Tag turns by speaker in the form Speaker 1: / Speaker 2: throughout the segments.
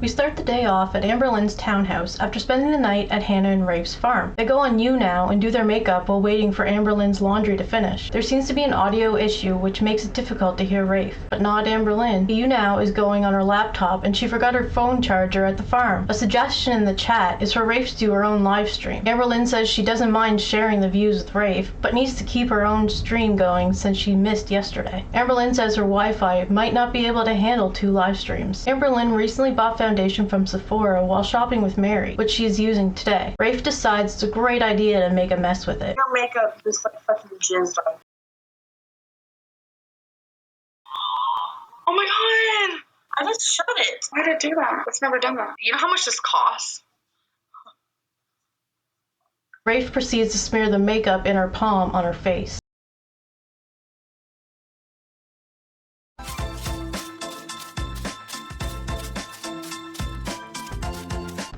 Speaker 1: We start the day off at Amberlynn's townhouse after spending the night at Hannah and Rafe's farm. They go on YouNow and do their makeup while waiting for Amberlynn's laundry to finish. There seems to be an audio issue which makes it difficult to hear Rafe, but not Amberlynn. YouNow is going on her laptop and she forgot her phone charger at the farm. A suggestion in the chat is for Rafe to do her own live stream. Amberlynn says she doesn't mind sharing the views with Rafe, but needs to keep her own stream going since she missed yesterday. Amberlynn says her Wi-Fi might not be able to handle 2 live streams. Amberlynn recently bought foundation from Sephora while shopping with Mary, which she is using today. Rafe decides it's a great idea to make a mess with it.
Speaker 2: Your makeup is like fucking jizzed on. Oh my god! I just shut it. Why did I do that? It's never done that. You know how much this costs?
Speaker 1: Rafe proceeds to smear the makeup in her palm on her face.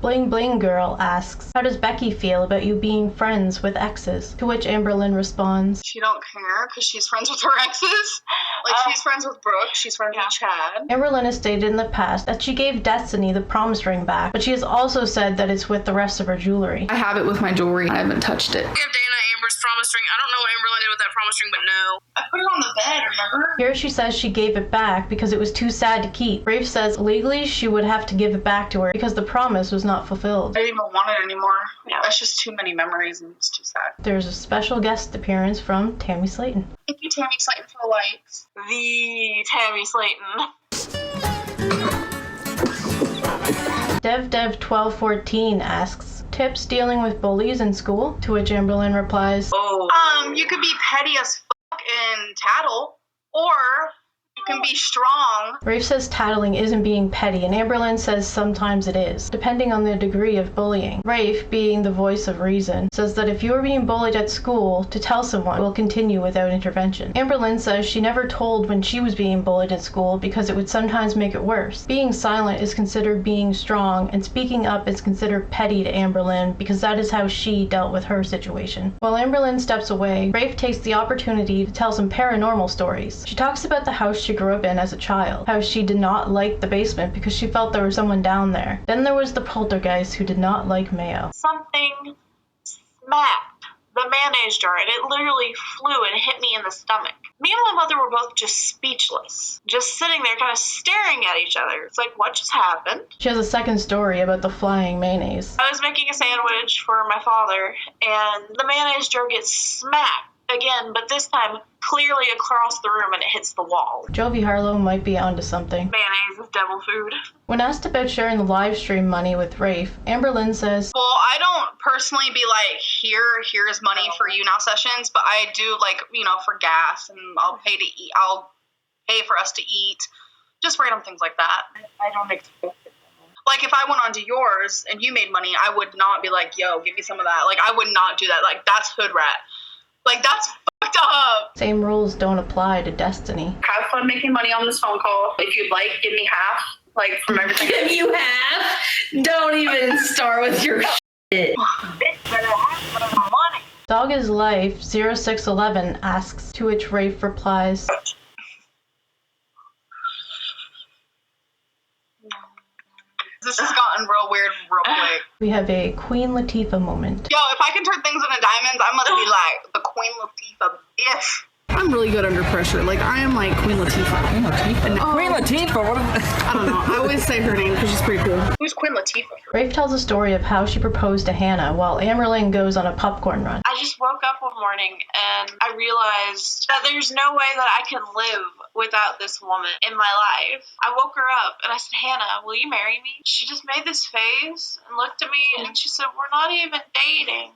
Speaker 1: Bling Bling Girl asks, how does Becky feel about you being friends with exes? To which Amberlynn responds,
Speaker 2: She don't care because she's friends with her exes. Like she's friends with Brooke, she's friends with Chad.
Speaker 1: Amberlynn has stated in the past that she gave Destiny the promise ring back, but she has also said that it's with the rest of her jewelry.
Speaker 3: I have it with my jewelry. I haven't touched it.
Speaker 2: I give Dana Amber's promise ring. I don't know what Amberlynn did with that promise ring, but no. I put it on the bed, remember?
Speaker 1: Here she says she gave it back because it was too sad to keep. Rafe says legally she would have to give it back to her because the promise was not fulfilled.
Speaker 2: I didn't even want it anymore. Yeah. That's just too many memories and it's too sad.
Speaker 1: There's a special guest appearance from Tammy Slayton.
Speaker 2: Thank you, Tammy Slayton, for the likes. The Tammy Slayton.
Speaker 1: Dev1214 asks, tips dealing with bullies in school? To which Amberlynn replies,
Speaker 2: you could be petty as fuck and tattle, or you can be strong.
Speaker 1: Rafe says tattling isn't being petty, and Amberlynn says sometimes it is, depending on the degree of bullying. Rafe, being the voice of reason, says that if you are being bullied at school, to tell someone will continue without intervention. Amberlynn says she never told when she was being bullied at school because it would sometimes make it worse. Being silent is considered being strong, and speaking up is considered petty to Amberlynn because that is how she dealt with her situation. While Amberlynn steps away, Rafe takes the opportunity to tell some paranormal stories. She talks about the house she grew up in as a child, how she did not like the basement because she felt there was someone down there. Then there was the poltergeist who did not like mayo.
Speaker 2: Something smacked the mayonnaise jar and it literally flew and hit me in the stomach. Me and my mother were both just speechless, just sitting there kind of staring at each other. It's like, what just happened?
Speaker 1: She has a second story about the flying mayonnaise.
Speaker 2: I was making a sandwich for my father and the mayonnaise jar gets smacked again, but this time clearly across the room and it hits the wall.
Speaker 1: Jovi Harlow might be onto something.
Speaker 2: Mayonnaise is devil food.
Speaker 1: When asked about sharing the live stream money with Rafe, Amberlynn says,
Speaker 2: well, I don't personally be like, here's money for YouNow sessions, but I do like, for gas and I'll pay to eat. I'll pay for us to eat. Just random things like that. I don't expect it. Like, if I went onto yours and you made money, I would not be like, yo, give me some of that. Like, I would not do that. Like, that's hood rat. Like, that's fucked up.
Speaker 1: Same rules don't apply to Destiny.
Speaker 4: Have fun making money on this phone call. If you'd like, give me half, like, from everything.
Speaker 3: Give you half? Don't even start with your shit.
Speaker 2: Bitch better have some money.
Speaker 1: Dog is Life 0611 asks, to which Rafe replies,
Speaker 2: this has gotten real weird real quick.
Speaker 1: we have a Queen Latifah moment.
Speaker 2: Yo, if I can turn things into diamonds, I'm gonna be like the Queen Latifah bitch.
Speaker 3: I'm really good under pressure. Like, I am like Queen Latifah.
Speaker 5: Queen Latifah? Queen Latifah? What
Speaker 3: I don't know. I always say her name because she's pretty cool.
Speaker 2: Who's Queen Latifah?
Speaker 1: Rafe tells a story of how she proposed to Hannah while Amberlynn goes on a popcorn run.
Speaker 2: I just woke up one morning and I realized that there's no way that I can live without this woman in my life. I woke her up and I said, Hannah, will you marry me? She just made this face and looked at me and she said, we're not even dating.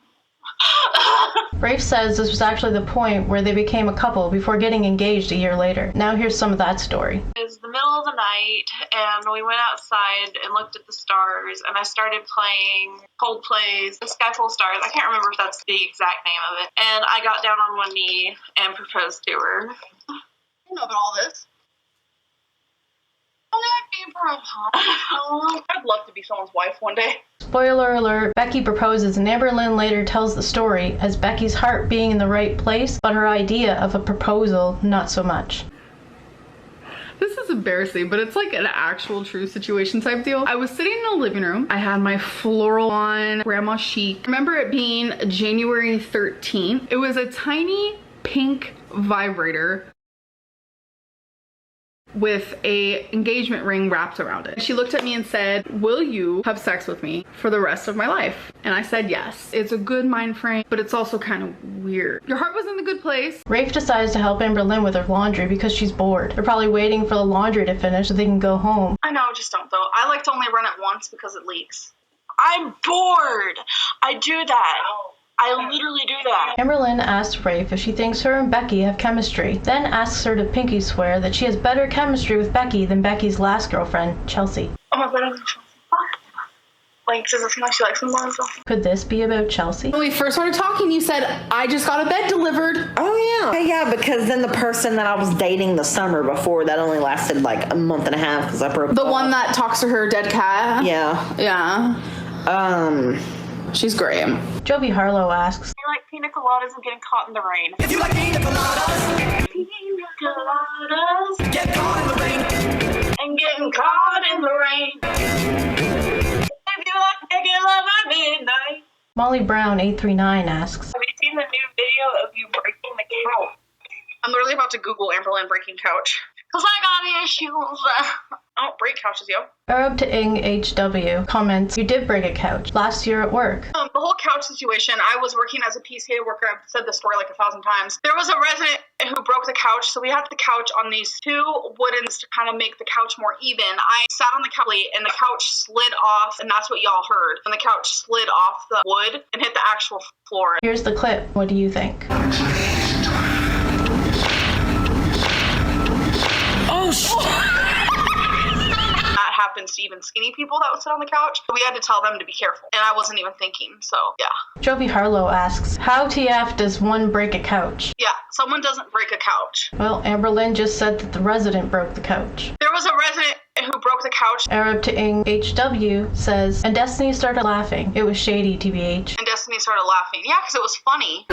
Speaker 1: Rafe says this was actually the point where they became a couple before getting engaged a year later. Now here's some of that story.
Speaker 2: It was the middle of the night and we went outside and looked at the stars and I started playing Coldplay's The Sky Full of Stars. I can't remember if that's the exact name of it. And I got down on one knee and proposed to her. You know about all this. I'd love to be someone's wife one day.
Speaker 1: Spoiler alert, Becky proposes and Amberlynn later tells the story as Becky's heart being in the right place, but her idea of a proposal not so much.
Speaker 3: This is
Speaker 6: is embarrassing, but it's like an actual true situation type deal. I was sitting in the living room. I had my floral on, grandma chic. I remember it being January 13th. It was a tiny pink vibrator with a engagement ring wrapped around it. She looked at me and said, will you have sex with me for the rest of my life? And I said yes. It's a good mind frame, but it's also kind of weird. Your heart was in the good place.
Speaker 1: Rafe decides to help Amberlynn with her laundry because she's bored. They're probably waiting for the laundry to finish so they can go home.
Speaker 2: I know, just don't though. I like to only run it once because it leaks. I'm bored. I do that. I literally do that.
Speaker 1: Amberlynn asks Rafe if she thinks her and Becky have chemistry, then asks her to pinky swear that she has better chemistry with Becky than Becky's last girlfriend, Chelsea.
Speaker 2: Oh my god, like, does it seem like she likes him more or something?
Speaker 1: Could this be about Chelsea?
Speaker 6: When we first started talking, you said, I just got a bed delivered.
Speaker 7: Oh, yeah. Hey, yeah, because then the person that I was dating the summer before, that only lasted like a month and a half because I broke
Speaker 6: The
Speaker 7: up.
Speaker 6: one that talks to her dead cat?
Speaker 7: Yeah.
Speaker 6: Yeah. She's great.
Speaker 1: Jovi Harlow asks,
Speaker 2: I like pina coladas and getting caught in the rain.
Speaker 5: If you like pina coladas,
Speaker 2: Pina coladas
Speaker 5: get caught in the rain.
Speaker 2: and getting caught in the rain. If you like making love at midnight.
Speaker 1: Molly Brown 839 asks,
Speaker 2: Have you seen the new video of you breaking the couch? I'm literally about to Google Amberlynn breaking couch. Cause I got issues. I don't break couches, yo.
Speaker 1: Arab to Ing HW comments, you did break a couch last year at work.
Speaker 2: The whole couch situation, I was working as a PCA worker. I've said this story like 1,000 times. There was a resident who broke the couch, so we had the couch on these two woodens to kind of make the couch more even. I sat on the couch and the couch slid off, and that's what y'all heard. And the couch slid off the wood and hit the actual floor.
Speaker 1: Here's the clip. What do you think?
Speaker 5: Oh,
Speaker 2: That happens to even skinny people that would sit on the couch. We had to tell them to be careful, and I wasn't even thinking, so yeah.
Speaker 1: Jovi Harlow asks, how TF does one break a couch?
Speaker 2: Yeah, someone doesn't break a couch.
Speaker 1: Well, Amberlynn just said that the resident broke the couch.
Speaker 2: There was a resident who broke the couch,
Speaker 1: Arab to Ing HW says, and Destiny started laughing. It was shady, TBH.
Speaker 2: and Destiny started laughing. Yeah, because it was funny.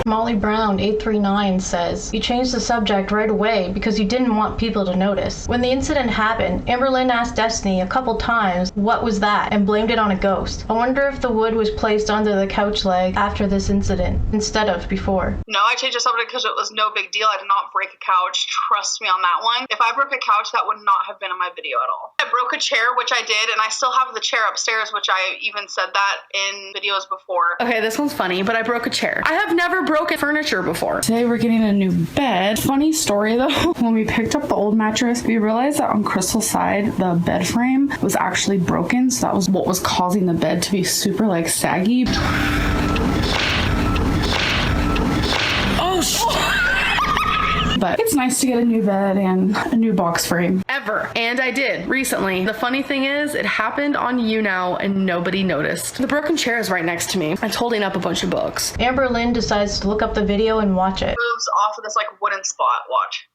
Speaker 1: Molly Brown 839 says, you changed the subject right away because you didn't want people to notice. When the incident happened, Amberlynn asked Destiny a couple times what was that and blamed it on a ghost. I wonder if the wood was placed under the couch leg after this incident instead of before.
Speaker 2: No, I changed the subject because it was no big deal. I did not break a couch. Trust me on that one. If I broke a couch, that would not have been in my video at all. I broke a chair, which I did, and I still have the chair upstairs, which I even said that in videos before.
Speaker 6: Okay, this one's funny, but I broke a chair. I have never broken furniture before. Today we're getting a new bed. Funny story though, when we picked up the old mattress, we realized that on Crystal's side, the bed frame was actually broken. So that was what was causing the bed to be super like saggy. But it's nice to get a new bed and a new box frame. Ever. And I did recently. The funny thing is, it happened on YouNow and nobody noticed. The broken chair is right next to me. It's holding up a bunch of books.
Speaker 1: Amberlynn decides to look up the video and watch it.
Speaker 2: Moves off of this like wooden spot. Watch.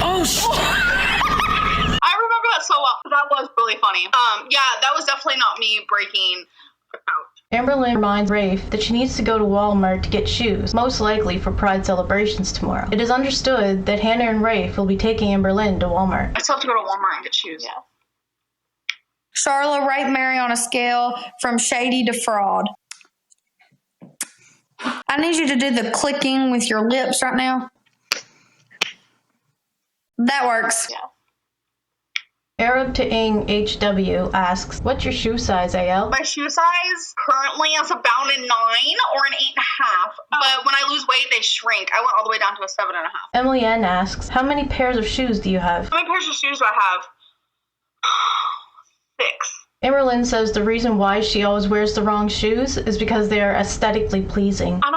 Speaker 5: oh,
Speaker 2: I remember that so well. That was really funny. Yeah, that was definitely not me breaking a couch.
Speaker 1: Amberlynn reminds Rafe that she needs to go to Walmart to get shoes, most likely for Pride celebrations tomorrow. It is understood that Hannah and Rafe will be taking Amberlynn to Walmart.
Speaker 2: I still have to go to Walmart and get shoes. Yeah.
Speaker 3: Charlotte, rate Mary on a scale from shady to fraud. I need you to do the clicking with your lips right now. That works.
Speaker 2: Yeah.
Speaker 1: Arab to Ing HW asks, what's your shoe size, AL?
Speaker 2: My shoe size currently is about a 9 or an 8.5. But when I lose weight, they shrink. I went all the way down to a 7.5.
Speaker 1: Emily N asks, how many pairs of shoes do you have?
Speaker 2: How many pairs of shoes do I have? 6.
Speaker 1: Amberlynn says the reason why she always wears the wrong shoes is because they are aesthetically pleasing.
Speaker 2: I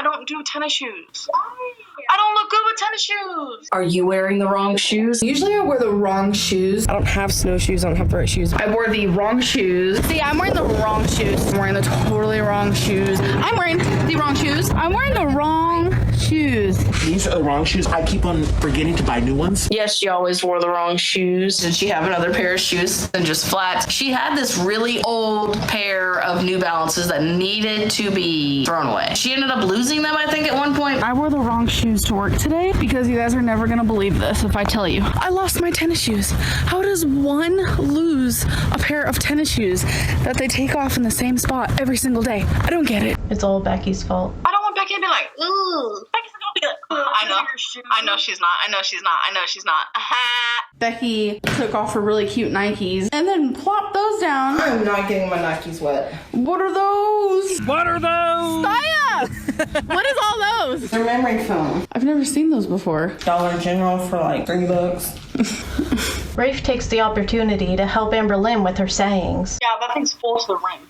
Speaker 2: don't do tennis shoes. Why? I don't look good with tennis shoes.
Speaker 8: Are you wearing the wrong shoes?
Speaker 6: Usually I wear the wrong shoes. I don't have snowshoes. I don't have the right shoes. I wore the wrong shoes. See, I'm wearing the wrong shoes. I'm wearing the totally wrong shoes. I'm wearing the wrong shoes. I'm wearing the wrong shoes.
Speaker 5: These are the wrong shoes. I keep on forgetting to buy new ones.
Speaker 8: Yes, she always wore the wrong shoes. Did she have another pair of shoes than just flats? She had this really old pair of New Balances that needed to be thrown away. She ended up losing them, I think, at one point.
Speaker 6: I wore the wrong shoes to work today because you guys are never gonna believe this if I tell you. I lost my tennis shoes. How does one lose a pair of tennis shoes that they take off in the same spot every single day? I don't get it.
Speaker 1: It's all Becky's fault.
Speaker 2: I don't want Becky to be like, ooh. Becky's gonna be like, I know she's not. I know she's not.
Speaker 6: Becky took off her really cute Nikes and then plopped those down.
Speaker 7: I'm not getting my Nikes wet.
Speaker 6: What are those?
Speaker 5: What are those?
Speaker 6: Stop! What is all those?
Speaker 7: They're memory foam.
Speaker 6: I've never seen those before.
Speaker 7: Dollar General for like $3.
Speaker 1: Rafe takes the opportunity to help Amberlynn with her sayings.
Speaker 2: Yeah, that thing's full to the rim.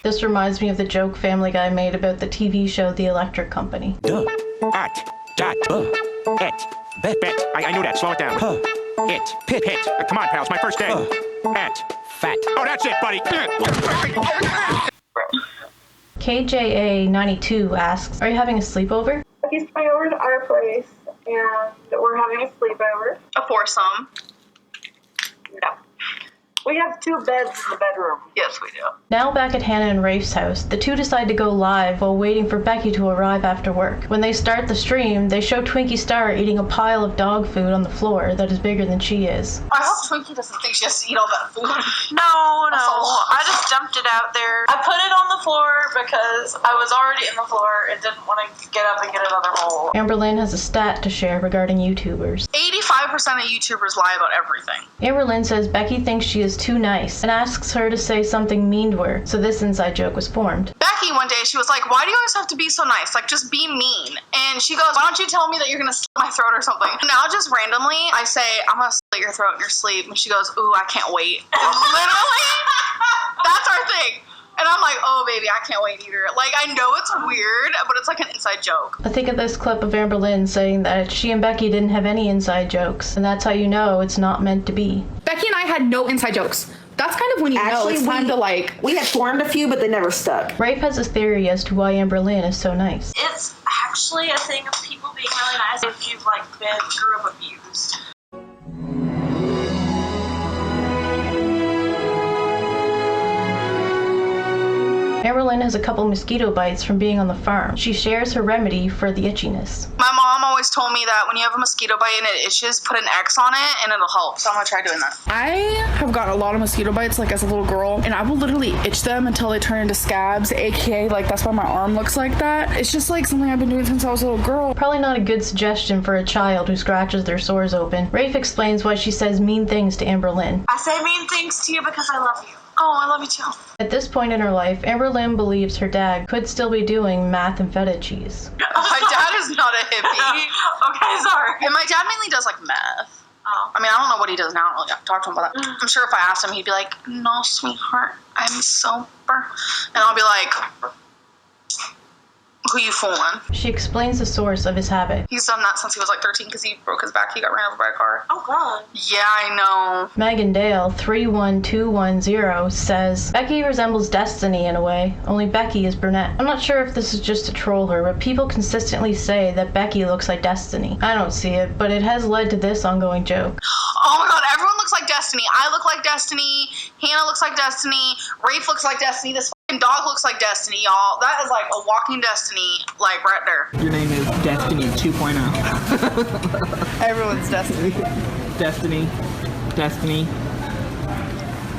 Speaker 1: This reminds me of the joke Family Guy made about the TV show The Electric Company.
Speaker 5: At, dot, et, bet, I knew that. Slow it down. It, pit. Come on, pals. My first day. At, fat. Oh, that's it, buddy.
Speaker 1: KJA92 asks, are you having a sleepover?
Speaker 4: He's coming over to our place, and we're having a sleepover.
Speaker 2: A foursome.
Speaker 4: No. We have 2 beds in the bedroom.
Speaker 2: Yes, we do.
Speaker 1: Now back at Hannah and Rafe's house, the two decide to go live while waiting for Becky to arrive after work. When they start the stream, they show Twinkie Star eating a pile of dog food on the floor that is bigger than she is.
Speaker 2: I hope Twinkie doesn't think she has to eat all that food.
Speaker 9: No. I just dumped it out there. I put it on the floor because I was already in the floor and didn't want to get up and get another bowl.
Speaker 1: Amberlynn has a stat to share regarding YouTubers.
Speaker 2: 85% of YouTubers lie about everything.
Speaker 1: Amberlynn says Becky thinks she is too nice and asks her to say something mean to her, so this inside joke was formed.
Speaker 2: Becky one day, she was like, why do you always have to be so nice? Like, just be mean. And she goes, why don't you tell me that you're going to slit my throat or something? Now, just randomly, I say, I'm going to slit your throat in your sleep. And she goes, ooh, I can't wait. And literally, that's our thing. And I'm like, oh, baby, I can't wait either. Like, I know it's weird, but it's like an inside joke.
Speaker 1: I think of this clip of Amberlynn saying that she and Becky didn't have any inside jokes, and that's how you know it's not meant to be.
Speaker 6: Becky and I had no inside jokes. That's kind of when you know it's time to like...
Speaker 7: We had formed a few, but they never stuck.
Speaker 1: Rafe has a theory as to why Amberlynn is so nice.
Speaker 9: It's actually a thing of people being really nice if you've grew up abused.
Speaker 1: Amberlynn has a couple mosquito bites from being on the farm. She shares her remedy for the itchiness.
Speaker 2: My mom always told me that when you have a mosquito bite and it itches, put an X on it and it'll help. So I'm gonna try doing that.
Speaker 6: I have got a lot of mosquito bites as a little girl, and I will literally itch them until they turn into scabs, aka that's why my arm looks like that. It's just something I've been doing since I was a little girl.
Speaker 1: Probably not a good suggestion for a child who scratches their sores open. Rafe explains why she says mean things to Amberlynn.
Speaker 9: I say mean things to you because I love you.
Speaker 2: Oh, I love you too.
Speaker 1: At this point in her life, Amberlynn believes her dad could still be doing math and feta cheese.
Speaker 2: My dad is not a hippie.
Speaker 9: Okay, sorry.
Speaker 2: And my dad mainly does math.
Speaker 9: Oh.
Speaker 2: I mean, I don't know what he does now. I don't really have to talk to him about that. I'm sure if I asked him, he'd be like, no, sweetheart, I'm sober. And I'll be like, who you fooling?
Speaker 1: She explains the source of his habit.
Speaker 2: He's done that since he was 13 because he broke his back. He got ran over by a car.
Speaker 9: Oh, God.
Speaker 2: Yeah, I know.
Speaker 1: Megan Dale 31210 says, Becky resembles Destiny in a way, only Becky is brunette. I'm not sure if this is just to troll her, but people consistently say that Becky looks like Destiny. I don't see it, but it has led to this ongoing joke.
Speaker 2: Oh my God, everyone looks like Destiny. I look like Destiny. Hannah looks like Destiny. Rafe looks like Destiny. This fucking dog looks like Destiny, y'all. That is a walking Destiny, right there.
Speaker 10: Your name is Destiny 2.0.
Speaker 6: Everyone's Destiny.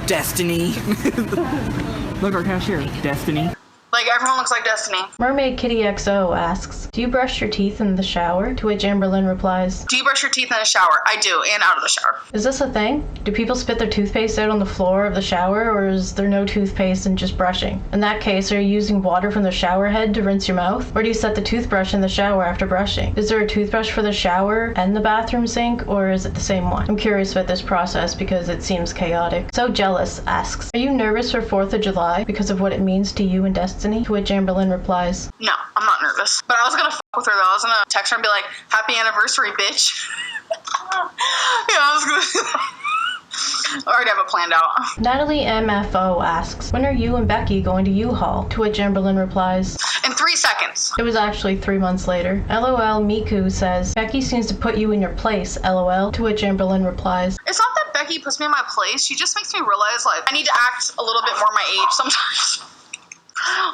Speaker 10: Destiny. Look, our cashier. Destiny.
Speaker 2: Like, everyone looks like Destiny.
Speaker 1: Mermaid Kitty XO asks, do you brush your teeth in the shower? To which Amberlynn replies,
Speaker 2: Do you brush your teeth in the shower? I do, and out of the shower.
Speaker 1: is this a thing? Do people spit their toothpaste out on the floor of the shower, or is there no toothpaste and just brushing? In that case, are you using water from the shower head to rinse your mouth? Or do you set the toothbrush in the shower after brushing? Is there a toothbrush for the shower and the bathroom sink, or is it the same one? I'm curious about this process because it seems chaotic. So Jealous asks, are you nervous for 4th of July because of what it means to you and Destiny? To which Amberlynn replies,
Speaker 2: No, I'm not nervous. But I was gonna with her though. I was gonna text her and be like, happy anniversary, bitch. Yeah, I was gonna I already have it planned out.
Speaker 1: Natalie MFO asks, when are you and Becky going to U-Haul? To which Amberlynn replies,
Speaker 2: In 3 seconds.
Speaker 1: it was actually 3 months later. LOL Miku says, Becky seems to put you in your place, LOL. To which Amberlynn replies,
Speaker 2: It's not that Becky puts me in my place. She just makes me realize, like, I need to act a little bit more my age sometimes.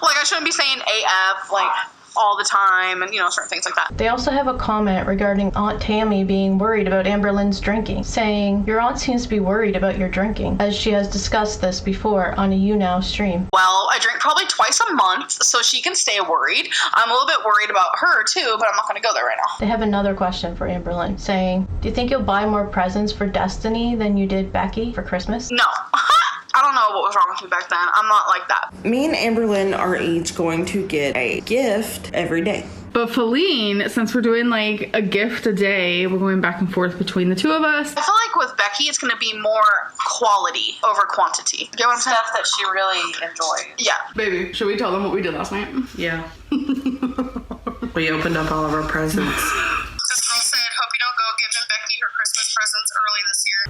Speaker 2: Like, I shouldn't be saying AF, like, all the time, and, you know, certain things like that.
Speaker 1: They also have a comment regarding Aunt Tammy being worried about Amberlynn's drinking, saying, your aunt seems to be worried about your drinking, as she has discussed this before on a YouNow stream.
Speaker 2: Well, I drink probably twice a month, so she can stay worried. I'm a little bit worried about her, too, but I'm not going to go there right now.
Speaker 1: They have another question for Amberlynn, saying, do you think you'll buy more presents for Destiny than you did Becky for Christmas?
Speaker 2: No. I don't know what was wrong with me back then. I'm not like that.
Speaker 7: Me and Amberlynn are each going to get a gift every day.
Speaker 6: But Feline, since we're doing like a gift a day, we're going back and forth between the two of us.
Speaker 2: I feel like with Becky, it's going to be more quality over quantity. Get what I'm saying?
Speaker 9: Stuff that she really enjoys.
Speaker 2: Yeah.
Speaker 6: Baby, should we tell them what we did last night?
Speaker 11: Yeah. We opened up all of our presents.
Speaker 2: This girl said, hope you don't go giving Becky her Christmas presents early this year.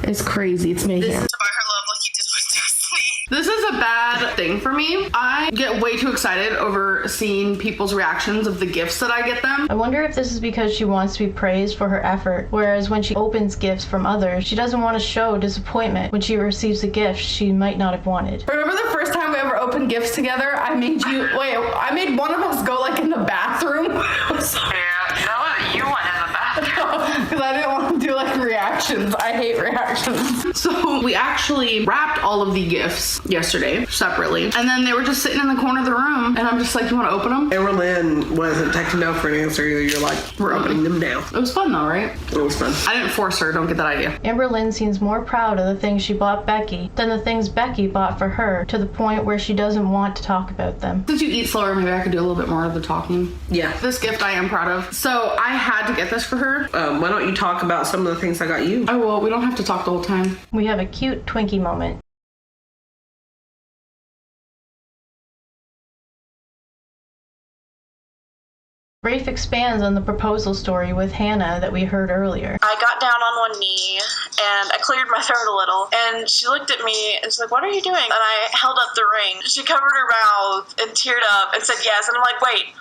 Speaker 6: It's crazy. It's me here.
Speaker 2: To buy her love like you did with Destiny.
Speaker 6: This is a bad thing for me. I get way too excited over seeing people's reactions of the gifts that I get them.
Speaker 1: I wonder if this is because she wants to be praised for her effort, whereas when she opens gifts from others, she doesn't want to show disappointment when she receives a gift she might not have wanted.
Speaker 6: Remember the first time we ever opened gifts together? I made one of us go like in the bathroom.
Speaker 9: Yeah, you know what? You went in the bathroom.
Speaker 6: Because I didn't want to do like reactions. I hate reactions. So we actually wrapped all of the gifts yesterday separately, and then they were just sitting in the corner of the room, and I'm just like, you want to open them?
Speaker 11: Amberlynn wasn't taking no for an answer either. You're like, we're opening them now.
Speaker 6: It was fun though, right?
Speaker 11: It was fun.
Speaker 6: I didn't force her. Don't get that idea.
Speaker 1: Amberlynn seems more proud of the things she bought Becky than the things Becky bought for her, to the point where she doesn't want to talk about them.
Speaker 6: Since you eat slower, maybe I could do a little bit more of the talking.
Speaker 11: Yeah.
Speaker 6: This gift I am proud of. So I had to get this for her.
Speaker 11: Why don't you talk about some of the things I got you?
Speaker 6: Oh, well, we don't have to talk the whole time.
Speaker 1: We have a cute Twinkie moment. Rafe expands on the proposal story with Hannah that we heard earlier.
Speaker 9: I got down on one knee and I cleared my throat a little, and she looked at me and she's like, what are you doing? And I held up the ring. She covered her mouth and teared up and said yes, and I'm like, wait,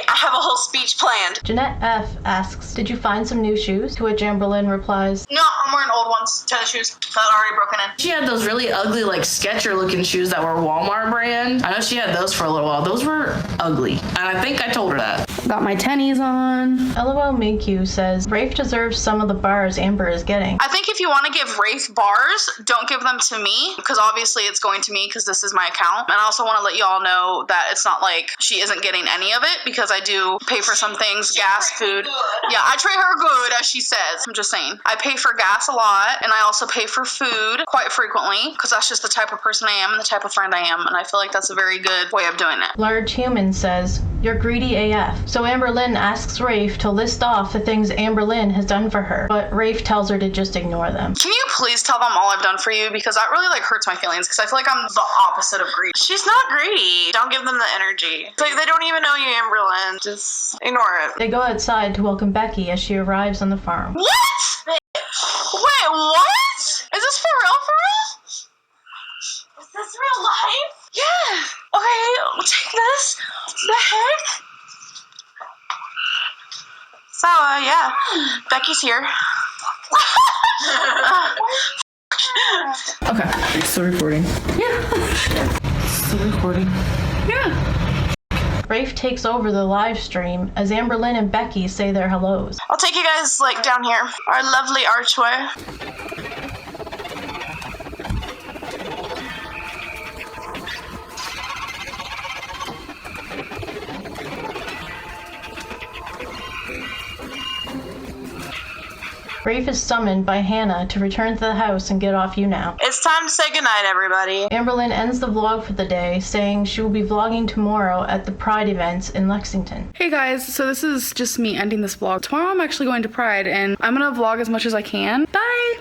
Speaker 9: I have a whole speech planned.
Speaker 1: Jeanette F. asks, did you find some new shoes? To which Amberlynn replies,
Speaker 2: No, I'm wearing old ones. Tennis shoes that are already broken in.
Speaker 8: She had those really ugly, like Skechers looking shoes that were Walmart brand. I know she had those for a little while. Those were ugly. And I think I told her that.
Speaker 6: Got my tennies on.
Speaker 1: LOL Minkyu says, Rafe deserves some of the bars Amber is getting.
Speaker 2: I think if you want to give Rafe bars, don't give them to me, because obviously it's going to me because this is my account. And I also want to let you all know that it's not like she isn't getting any of it, because I do pay for some things, gas, food. Yeah, I treat her good, as she says. I'm just saying. I pay for gas a lot, and I also pay for food quite frequently, because that's just the type of person I am and the type of friend I am, and I feel like that's a very good way of doing it.
Speaker 1: Large Human says, you're greedy AF. So Amberlynn asks Rafe to list off the things Amberlynn has done for her, but Rafe tells her to just ignore them.
Speaker 2: Can you please tell them all I've done for you? Because that really hurts my feelings, because I feel like I'm the opposite of greedy.
Speaker 9: She's not greedy. Don't give them the energy. It's like they don't even know you, Amberlynn. Just ignore it.
Speaker 1: They go outside to welcome Becky as she arrives on the farm.
Speaker 2: What? Wait, what? Is this for real?
Speaker 9: Is this real life?
Speaker 2: Yeah. Okay, take this. The heck? So, yeah, Becky's here.
Speaker 6: Okay.
Speaker 11: It's still recording.
Speaker 6: Yeah.
Speaker 11: Still recording.
Speaker 6: Yeah.
Speaker 1: Rafe takes over the live stream as Amberlynn and Becky say their hellos.
Speaker 9: I'll take you guys down here. Our lovely archway.
Speaker 1: Rafe is summoned by Hannah to return to the house and get off YouNow.
Speaker 9: It's time to say goodnight, everybody.
Speaker 1: Amberlynn ends the vlog for the day, saying she will be vlogging tomorrow at the Pride events in Lexington.
Speaker 6: Hey guys, so this is just me ending this vlog. Tomorrow I'm actually going to Pride and I'm gonna vlog as much as I can. Bye!